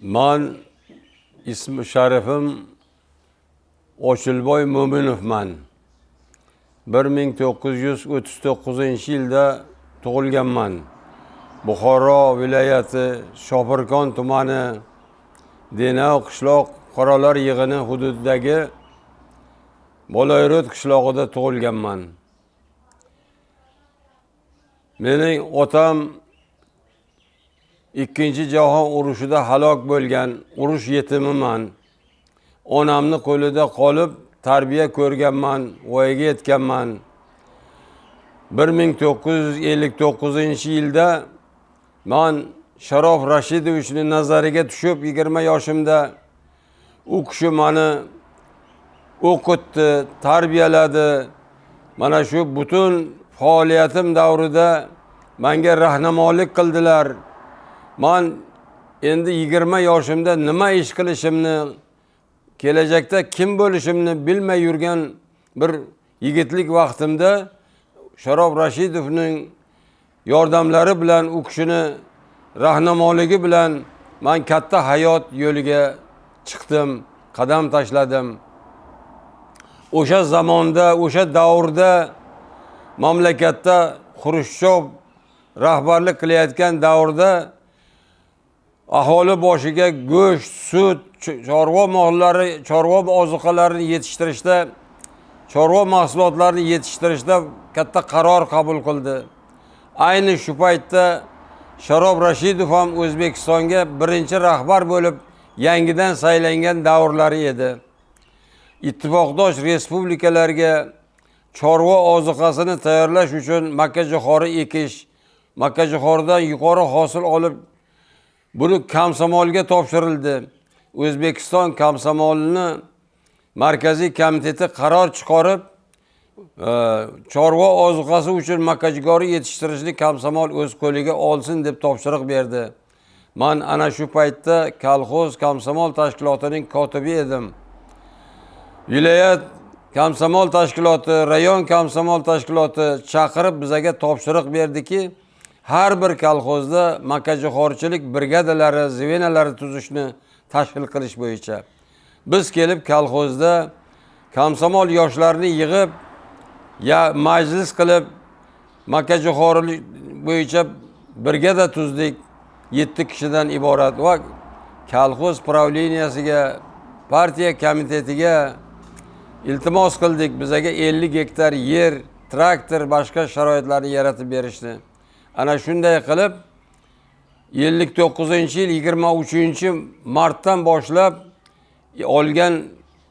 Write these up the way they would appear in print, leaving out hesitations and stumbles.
Man ismi sharifim Ochilboy Mo'minovman. 1939-yilda tug'ilganman. Buxoro viloyati Shopirkon tumani Denov qishloq Qoralar yig'ini hududidagi Bolayrod qishlog'ida tug'ilganman. Mening otam Ikkinchi jahon urushida halok bo'lgan, urush yetimiman. Onamni qo'lida qolib tarbiya ko'rganman, voyaga yetganman. 1959-yilda men Sharof Rashidovichning nazariga tushib 20 yoshimda u kishi meni o'qitdi, tarbiyaladi. Mana shu butun faoliyatim davrida menga rahnamolik qildilar. Men endi 20 yoshimda nima ish qilishimni, kelajakda kim bo'lishimni bilmay yurgan bir yigitlik vaqtimda Sharof Rashidovning yordamlari bilan, u kishini rahnamoligi bilan men katta hayot yo'liga chiqdim, qadam tashladim. O'sha zamonda, o'sha davrda mamlakatda Xrushchov rahbarlik qilayotgan davrda aholi boshiga go'sht, sut, chorva mollari, chorva ozuqalarini yetishtirishda, chorva mahsulotlarini yetishtirishda katta qaror qabul qildi. Ayni shu paytda Sharof Rashidov ham O'zbekistonga birinchi rahbar bo'lib yangidan saylangan davrlari edi. Ittifoqdosh respublikalarga chorva ozuqasini tayyorlash uchun makkajo'xori ekish, makkajo'xoridan yuqori hosil olib buni Komsomolga topshirildi. O'zbekiston Komsomolini markaziy komiteti qaror chiqarib, chorva ozuqasi uchun makkajo'xori yetishtirishni Komsomol o'z qo'liga olsin deb topshiriq berdi. Men ana shu paytda kolxoz Komsomol tashkilotining kotibi edim. Viloyat Komsomol tashkiloti, rayon Komsomol tashkiloti chaqirib bizga topshiriq berdiki, har bir kolxozda makkajo'xorichilik brigadalari, zvenalari tuzishni tashkil qilish bo'yicha. Biz kelib kolxozda Komsomol yoshlarini yig'ib, majlis qilib, makkajo'xorilik bo'yicha brigada tuzdik. 7 kishidan iborat va kolxoz pravleniyasiga, partiya komitetiga iltimos qildik. Bizga 50 gektar yer, traktor, boshqa sharoitlarni yaratib berishdi. Ana shunday qilib 59-yil 23-martdan boshlab olgan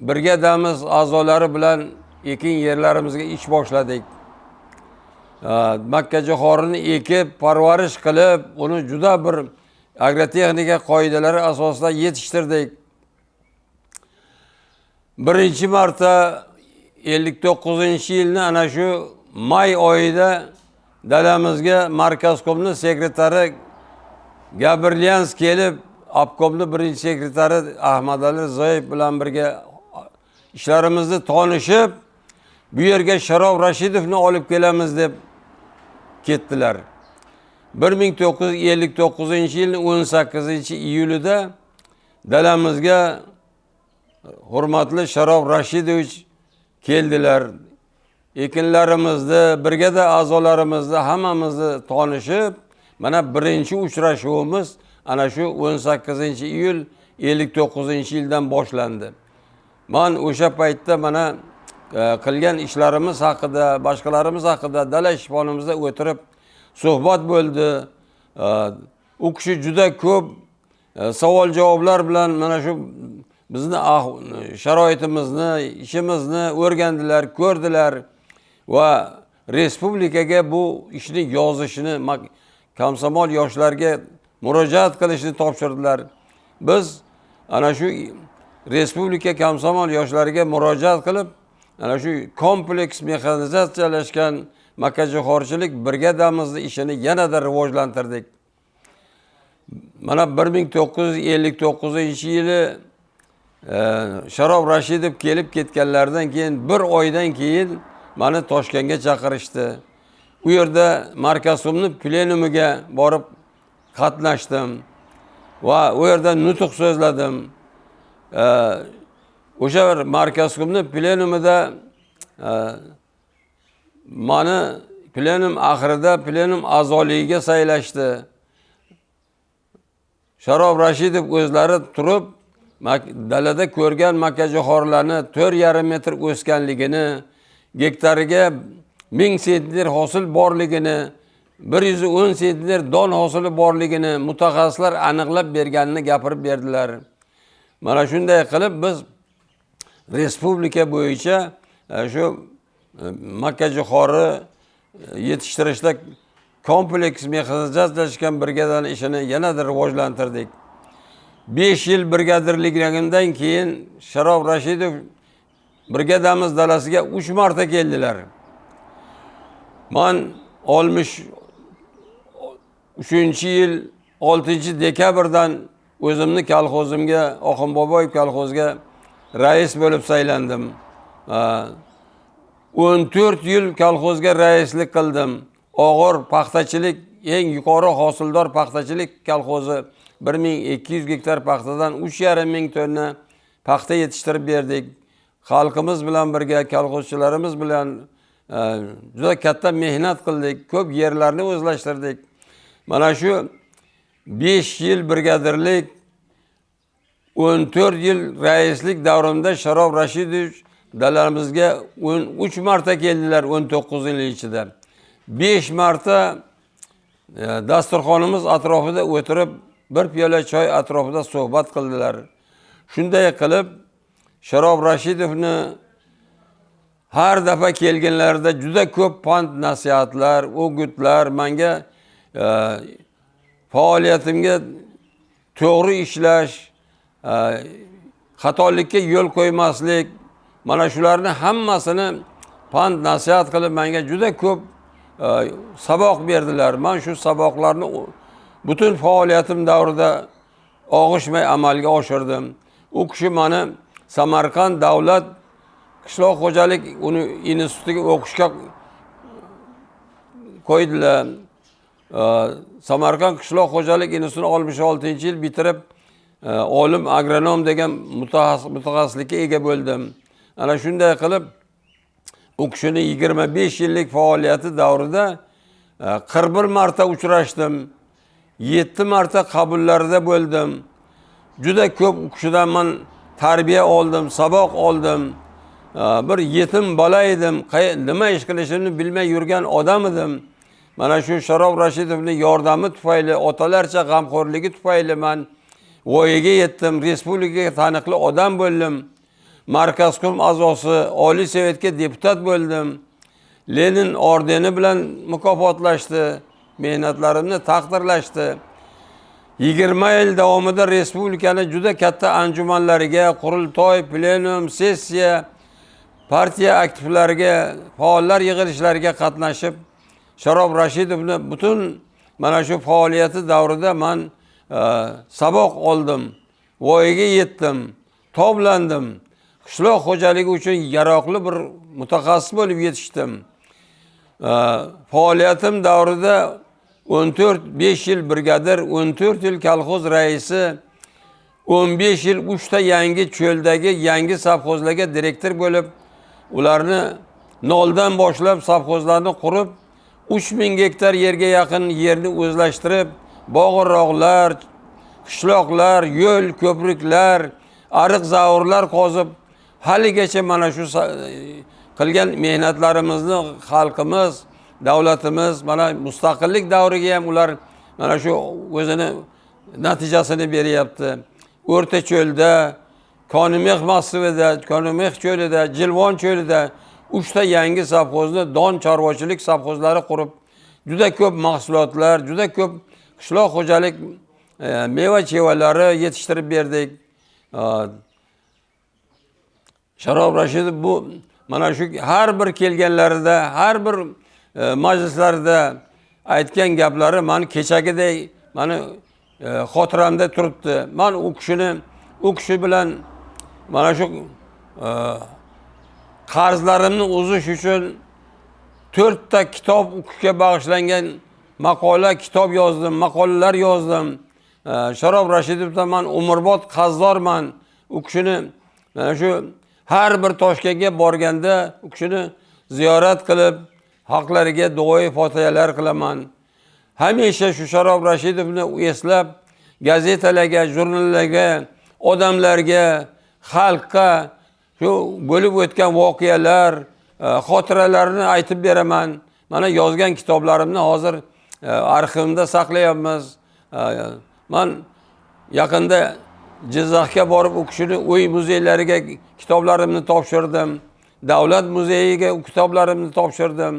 brigadamiz a'zolari bilan ekin yerlarimizga ish boshladik. Makkajo'xorini ekib, parvarish qilib, uni juda bir agrotexnika qoidalari asosida yetishtirdik. 1-marta 59-yilni ana shu may oyida dalamizga markazkomning sekretari Gabrilyans kelib, obkomning birinchi sekretari Ahmadali Rizoyev bilan birga ishlarimizni tanishib, bu yerga Sharof Rashidovni olib kelamiz deb ketdilar. 1959-yilning 18-iyulida dalamizga hurmatli Sharof Rashidovich keldilar. Ekinlarimizni, brigada a'zolarimizni hammamizni tanishib, mana birinchi uchrashuvimiz ana shu 18-iyul 59-yildan boshlandi. Men o'sha paytda mana qilgan ishlarimiz haqida, boshqalarimiz haqida dala ishxonamizda o'tirib suhbat bo'ldi. U kishi juda ko'p savol-javoblar bilan mana shu bizni sharoitimizni, ishimizni o'rgandilar, ko'rdilar va respublikaga bu ishni yozishni, Komsomol yoshlarga murojaat qilishni topshirdilar. Biz ana shu respublika Komsomol yoshlariga murojaat qilib, ana shu kompleks mexanizatsiyalashgan makkajo'xorichilik brigadamizni ishini yanada rivojlantirdik. Mana 1959-yili Sharof Rashidov kelib ketganlardan keyin bir oydan keyin meni Toshkentga chaqirishdi. U yerda markazkomning plenumiga borib qatnashdim va u yerda nutq so'zladim. O'sha bir markazkomni plenumida mani plenum oxirida plenum a'zoligiga saylashdi. Sharob Rashidov o'zlari turib, dalada ko'rgan makkajo'xorilarni 4,5 metr o'sganligini, gektariga 1000 sentner hosil borligini, 110 sentner don hosili borligini mutaxassislar aniqlab berganini gapirib berdilar. Mana shunday qilib biz respublika bo'yicha shu makkajo'xori yetishtirishda kompleks mexanizatsiyalashgan brigadani ishini yanada rivojlantirdik. 5 yil brigadirligidan keyin Sharob Rashidov brigadamiz dalasiga 3 marta keldilar. Men 63-yil 6-dekabrdan o'zimni kolxozimga, Oxun Boboyev kolxoziga rais bo'lib saylandim. 14 yil kolxozga raislik qildim. Og'ir paxtachilik, eng yuqori hosildor paxtachilik kolxozi 1200 gektar paxtadan 3,5 ming tonna paxta yetishtirib berdik. Xalqimiz bilan birga, kolxozchilarimiz bilan juda katta mehnat qildik. Ko'p yerlarni o'zlashtirdik. Mana shu 5 yil brigadirlik, 14 yil raislik davrimda Sharob Rashidov dalamizga 13 marta keldilar 19 yil ichida. 5 marta dasturxonimiz atrofida o'tirib, bir piyola choy atrofida suhbat qildilar. Shunday qilib Sharob Rashidovni har dafa kelganlarida juda ko'p pand nasihatlar, o'gitlar menga faoliyatimga to'g'ri ishlash, xatolikka yo'l qo'ymaslik, mana shularni hammasini pand nasihat qilib menga juda ko'p saboq berdilar. Men shu saboqlarni butun faoliyatim davrida og'ishmay amalga oshirdim. U kishi meni Samarqand davlat qishloq xo'jalik institutiga o'qishga qo'ydilar. Samarqand qishloq xo'jalik institutini 66-yil bitirib, olim agronom degan mutaxassislikka ega bo'ldim. Ana shunday qilib u kishini 25 yillik faoliyati davrida 41 marta uchrashdim. 7 marta qabullarda bo'ldim. Juda ko'p u kishidan men tarbiya oldim, saboq oldim. Bir yetim bola edim, nima ish qilishimni bilmay yurgan odam edim. Mana shu Sharob Rashidovning yordami tufayli, otalarcha g'amxo'rligi tufayli men voyaga yetdim, respublikaga taniqli odam bo'ldim. Markazkom a'zosi, Oliy Sovetga deputat bo'ldim. Lenin ordeni bilan mukofotlashdi, mehnatlarimni taqdirlashdi. 20 yil davomida respublikani juda katta anjumanlariga, qurultoy, plenum, sessiya, partiya aktivlariga, faollar yig'ilishlariga qatnashib, Sharob Rashidovni butun mana shu faoliyati davrida men saboq oldim, voyaga yetdim, toblandim. Qishloq xo'jaligi uchun yaroqli bir mutaxassis bo'lib yetishdim. Faoliyatim davrida 5 yil brigadir, 14 yil kolxoz raisi, 15 yil 3 ta yangi cho'ldagi yangi savxozlarga direktor bo'lib, ularni noldan boshlab savxozlarni qurib, 3000 gektar yerga yaqin yerni o'zlashtirib, bog'irroqlar, qishloqlar, yo'l, ko'priklar, ariq zavurlar qozib, haligacha mana shu qilgan mehnatlarimizni xalqimiz, davlatimiz mana mustaqillik davriga ham ular mana shu o'zini natijasini beryapti. O'rta cho'lda, Konimex massivida, Konimex cho'lida, Jilvon cho'lida 3 ta yangi savxozni don chorvachilik savxozlari qurib, juda ko'p mahsulotlar, juda ko'p qishloq xo'jalik meva-chevalari yetishtirib berdik. Sharob Rashidov bu mana shu har bir kelganlarida, har bir majlislarda aytgan gaplari meni kechagidek meni xotiramda turibdi. Men u kishi bilan mana shu qarzlarimni uzish uchun 4 ta kitob o'qishga bag'ishlangan maqola, kitob yozdim, maqolalar yozdim. Sharof Rashidovdan man umrbod qarzdorman. U kishini mana shu har bir Toshkentga borganda u kishini ziyorat qilib, haqlariga duoyi fotihalar qilaman. Hamisha shu Sharof Rashidovni eslab, gazetalarga, jurnallarga, odamlarga, xalqqa shu bo'lib o'tgan voqealar, xotiralarni aytib beraman. Mana yozgan kitoblarimni hozir arxivimda saqlayapmiz. Men yaqinda Jizzaxga borib, u kishini uy muzeylariga kitoblarimni topshirdim. Davlat muzeyiga kitoblarimni topshirdim.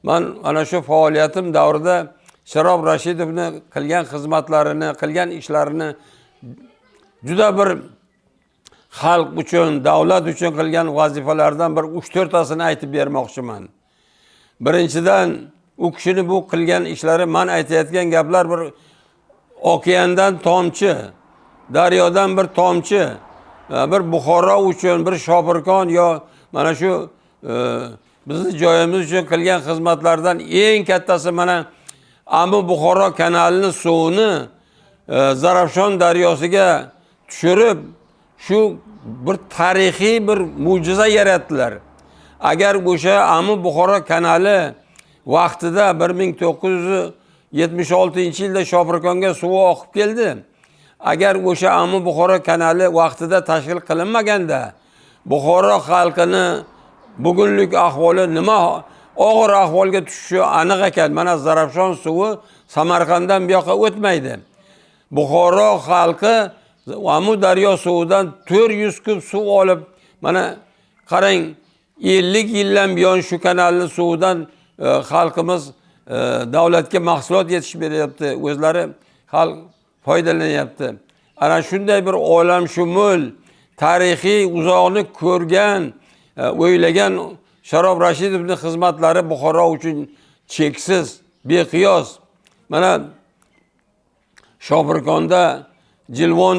Men ana shu faoliyatim davrida Sharof Rashidovni qilgan xizmatlarini, qilgan ishlarini juda bir xalq uchun, davlat uchun qilgan vazifalardan bir 3-4 tasini aytib bermoqchiman. Birinchidan, u kishini bu qilgan ishlari, men aytayotgan gaplar bir okeandan tomchi, daryodan bir tomchi, bir Buxoro uchun, bir Shopirkon yo mana shu bizni joyimiz uchun qilgan xizmatlardan eng kattasi mana Ammo Buxoro kanalining suvini Zarafshon daryosiga tushirib, shu bir tarixiy bir mo'jiza yaratdilar. Agar o'sha Ammo Buxoro kanali vaqtida 1976-yilda Shopirkonga suv oqib keldi. Agar o'sha Ammo Buxoro kanali vaqtida tashkil qilinmaganda, Buxoro xalqini bugunlik ahvoli nima og'ir ahvolga tushishi aniq ekan. Mana Zarafshon suvi Samarqanddan bu yoqqa o'tmaydi. Buxoro xalqi Ammo daryo suvidan 400 kub suv olib, mana qarang, 50 yildan buyon shu kanalning suvidan xalqimiz davlatga mahsulot yetishib beryapti, o'zlari xalq foydalanyapti. Ana shunday bir olamshumul, tarixiy, uzoqni ko'rgan, o'ylagan Sharof Rashidovning xizmatlari Buxoro uchun cheksiz, beqiyos. Mana Shopirkonda Jilvon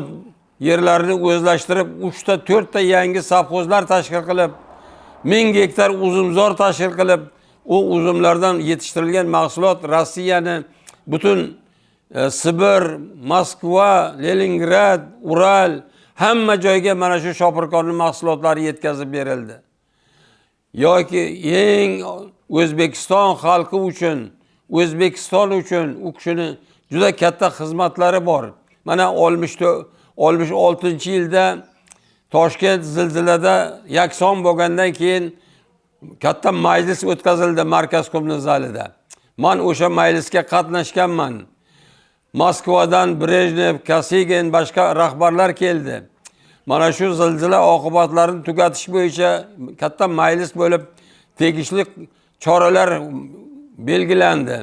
yerlarini o'zlashtirib, 3 ta 4 ta yangi sovxozlar tashkil qilib, 1000 gektar uzumzor tashkil qilib, u uzumlardan yetishtirilgan mahsulot Rossiyani butun Sibir, Moskva, Leningrad, Ural hamma joyga mana shu Shopirkonning mahsulotlari yetkazib berildi. Yoki eng O'zbekiston xalqi uchun, O'zbekiston uchun u kishini juda katta xizmatlari bor. Mana 66-yilda Toshkent zilzilada yakson bo'lgandan keyin katta majlis o'tkazildi Markaz Ko'mni zalida. Men o'sha majlisga qatnashganman. Moskvadan Brejnev, Kosigin, boshqa rahbarlar keldi. Mana shu zilzila oqibatlarini tugatish bo'yicha katta majlis bo'lib, tegishli choralar belgilandi.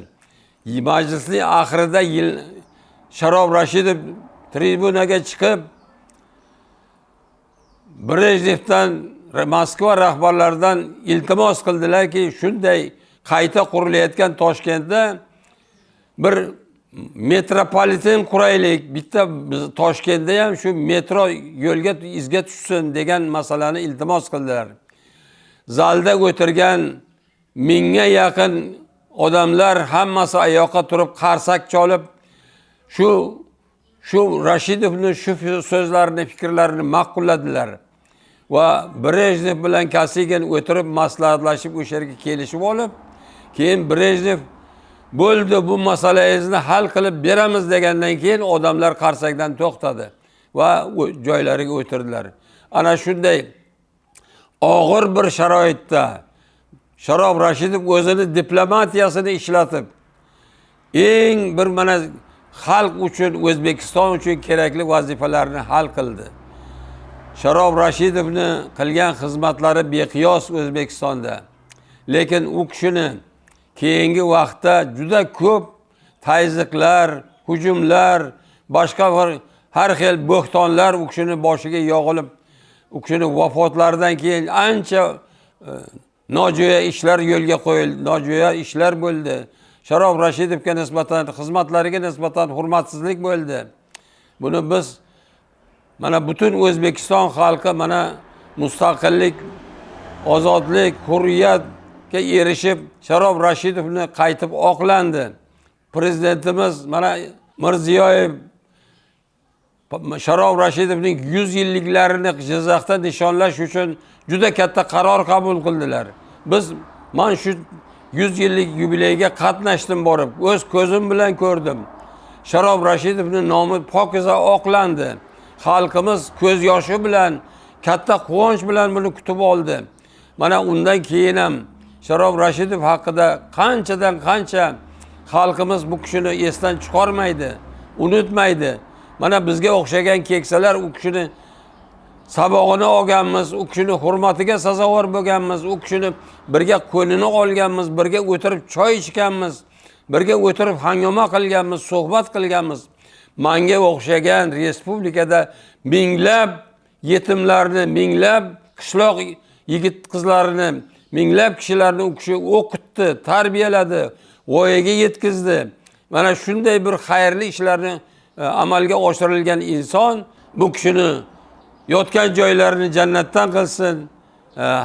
Majlisning oxirida Sharof Rashidov tribunaga chiqib, Brejnevdan, Moskva rahbarlaridan iltimos qildilarki, shunday qayta qurilayotgan Toshkentda bir metropoliten quraylik, bitta Toshkentda ham shu metro yo'lga izga tushsin degan masalani iltimos qildilar. Zalda o'tirgan 1000 ga yaqin odamlar hammasi oyoqqa turib qarsak cholib, shu Rashidovning shu so'zlarini, fikrlarini ma'qulladilar. Va Brejnev bilan Kosigin o'tirib maslahatlashib o'sha yerga kelishib olib, keyin Brejnev bo'ldi, bu masalangizni hal qilib beramiz degandan keyin odamlar qarsakdan to'xtadi va joylariga o'tirdilar. Ana shunday og'ir bir sharoitda Sharof Rashidov o'zini diplomatiyasini ishlatib, eng bir mana xalq uchun, O'zbekiston uchun kerakli vazifalarni hal qildi. Sharof Rashidovning qilgan xizmatlari beqiyos O'zbekistonda. Lekin u kishini keyingi vaqtda juda ko'p tayziqlar, hujumlar, boshqa har xil bo'xtonlar u kishini boshiga yog'ilib, u kishini vafotlaridan keyin ancha nojo'ya ishlar yo'lga qo'yildi, nojo'ya ishlar bo'ldi. Sharof Rashidovga nisbatan, xizmatlariga nisbatan hurmatsizlik bo'ldi. Buni biz mana butun O'zbekiston xalqi mana mustaqillik, ozodlik, hurriyatga erishib, Sharof Rashidovni qaytib oqlandi. Prezidentimiz mana Mirziyoyev Sharof Rashidovning 100 yilliklarini Jizzaxda nishonlash uchun juda katta qaror qabul qildilar. Biz men shu 100 yillik yubileyga qatnashdim borib, o'z ko'zim bilan ko'rdim. Sharof Rashidovning nomi pokiza oqlandi. Xalqimiz ko'z yoshi bilan, katta quvonch bilan buni kutib oldi. Mana undan keyin ham Sharof Rashidov haqida qanchadan qancha xalqimiz bu kishini esdan chiqarmaydi, unutmaydi. Mana bizga o'xshagan keksalar u kishini sabog'ini olganmiz, u kishini hurmatiga sazovor bo'lganmiz, u kishini birga qo'lini olganmiz, birga o'tirib choy ichganmiz, birga o'tirib hangoma qilganmiz, suhbat qilganmiz. Menga o'xshagan respublikada minglab yetimlarni, minglab qishloq yigit qizlarini, minglab kishilarni u kishi o'qitdi, tarbiyaladi, voyaga yetkazdi. Mana shunday bir xayrli ishlarni amalga oshirilgan inson bu kishini yotgan joylarini jannatdan qilsin.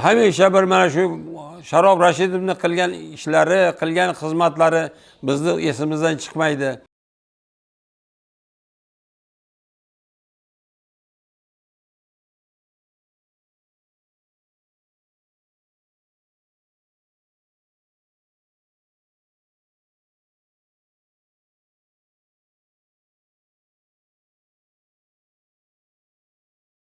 Hamisha bir mana shu Sharof Rashidovning qilgan ishlari, qilgan xizmatlari bizni esimizdan chiqmaydi.